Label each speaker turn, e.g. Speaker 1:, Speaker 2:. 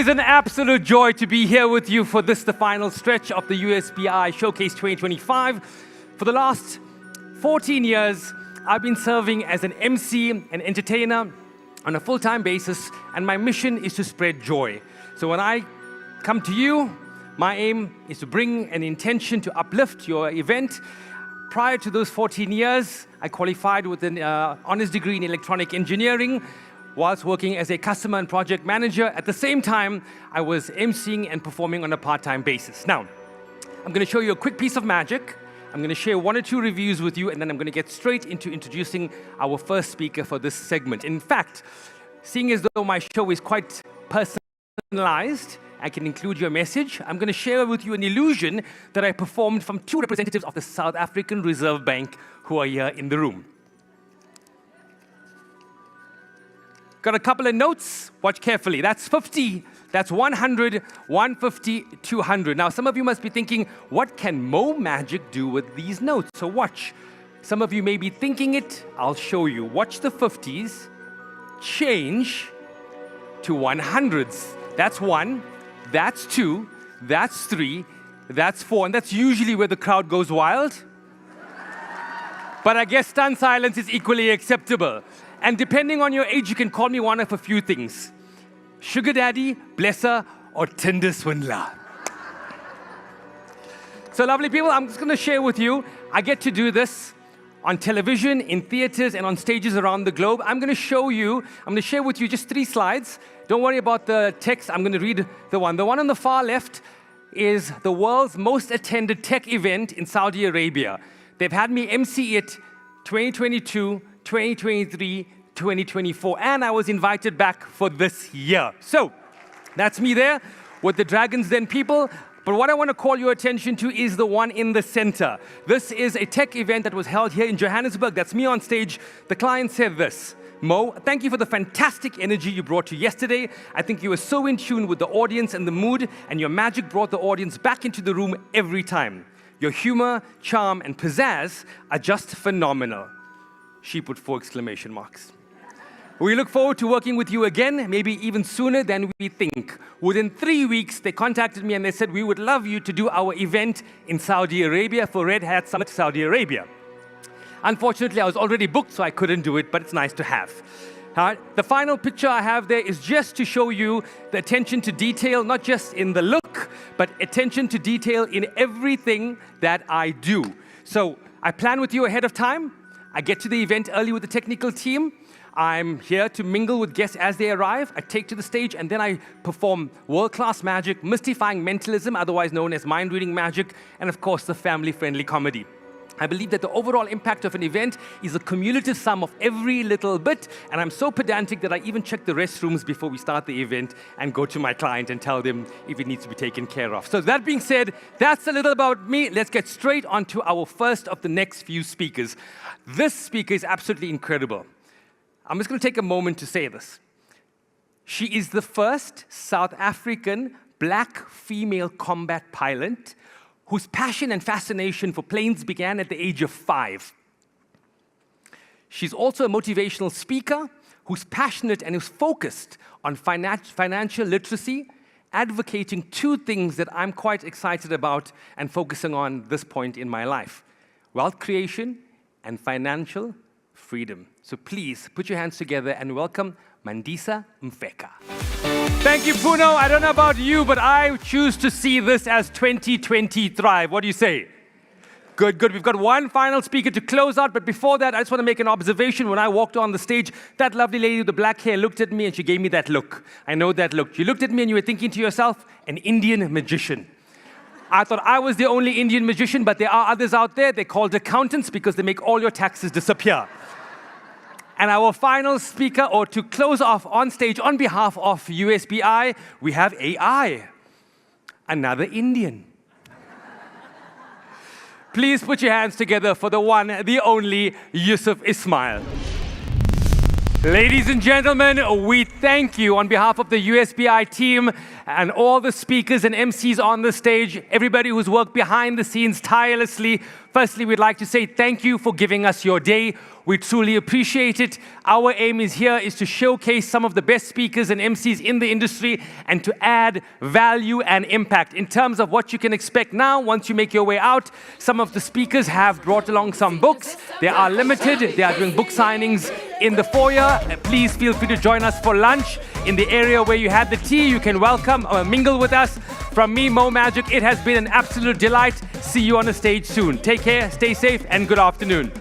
Speaker 1: is an absolute joy to be here with you for this, the final stretch of the USBI Showcase 2025. For the last 14 years, I've been serving as an MC, an entertainer, on a full-time basis, and my mission is to spread joy. So when I come to you, my aim is to bring an intention to uplift your event. Prior to those 14 years, I qualified with an honors degree in electronic engineering, whilst working as a customer and project manager. At the same time, I was emceeing and performing on a part-time basis. Now, I'm going to show you a quick piece of magic. I'm going to share one or two reviews with you, and then I'm going to get straight into introducing our first speaker for this segment. In fact, seeing as though my show is quite personalized, I can include your message. I'm going to share with you an illusion that I performed from two representatives of the South African Reserve Bank who are here in the room. Got a couple of notes. Watch carefully. That's 50, that's 100, 150, 200. Now, some of you must be thinking, what can Mo Magic do with these notes? So watch. Some of you may be thinking it. I'll show you. Watch the 50s change to 100s. That's 1, that's 2, that's 3, that's 4, and that's usually where the crowd goes wild. But I guess stunned silence is equally acceptable. And depending on your age, you can call me one of a few things. Sugar daddy, blesser, or Tinder swindler. So lovely people, I'm just going to share with you, I get to do this on television, in theaters, and on stages around the globe. I'm going to share with you just 3 slides. Don't worry about the text. I'm going to read the one. The one on the far left is the world's most attended tech event in Saudi Arabia. They've had me MC it 2022, 2023, 2024, and I was invited back for this year. So that's me there with the Dragons Den people. But what I want to call your attention to is the one in the center. This is a tech event that was held here in Johannesburg. That's me on stage. The client said this: Mo, thank you for the fantastic energy you brought to yesterday. I think you were so in tune with the audience and the mood, and your magic brought the audience back into the room every time. Your humor, charm, and pizzazz are just phenomenal. She put 4 exclamation marks. We look forward to working with you again, maybe even sooner than we think. Within 3 weeks, they contacted me and they said, we would love you to do our event in Saudi Arabia for Red Hat Summit Saudi Arabia. Unfortunately, I was already booked, so I couldn't do it, but it's nice to have. The final picture I have there is just to show you the attention to detail, not just in the look, but attention to detail in everything that I do. So I plan with you ahead of time. I get to the event early with the technical team. I'm here to mingle with guests as they arrive. I take to the stage, and then I perform world-class magic, mystifying mentalism, otherwise known as mind-reading magic, and of course, the family-friendly comedy. I believe that the overall impact of an event is a cumulative sum of every little bit, and I'm so pedantic that I even check the restrooms before we start the event and go to my client and tell them if it needs to be taken care of. So that being said, that's a little about me. Let's get straight on to our first of the next few speakers. This speaker is absolutely incredible. I'm just going to take a moment to say this. She is the first South African black female combat pilot whose passion and fascination for planes began at the age of 5. She's also a motivational speaker who's passionate and who's focused on financial literacy, advocating 2 things that I'm quite excited about and focusing on this point in my life: wealth creation and financial freedom. So please put your hands together and welcome Mandisa Mfeka. Thank you, Puno. I don't know about you, but I choose to see this as 2020 Thrive. What do you say? Good, good. We've got one final speaker to close out, but before that, I just want to make an observation. When I walked on the stage, that lovely lady with the black hair looked at me and she gave me that look. I know that look. You looked at me and you were thinking to yourself, an Indian magician. I thought I was the only Indian magician, but there are others out there. They're called accountants because they make all your taxes disappear. And our final speaker, or to close off on stage on behalf of USBI, we have AI, another Indian. Please put your hands together for the one, the only Yusuf Ismail. Ladies and gentlemen, we thank you on behalf of the USBI team and all the speakers and MCs on the stage, everybody who's worked behind the scenes tirelessly. firstly, we'd like to say thank you for giving us your day. We truly appreciate it. Our aim is to showcase some of the best speakers and MCs in the industry and to add value and impact. In terms of what you can expect now, once you make your way out, some of the speakers have brought along some books. They are limited. They are doing book signings in the foyer. Please feel free to join us for lunch. In the area where you had the tea, you can welcome or mingle with us. From me, Mo Magic, it has been an absolute delight. See you on the stage soon. Take care, stay safe, and good afternoon.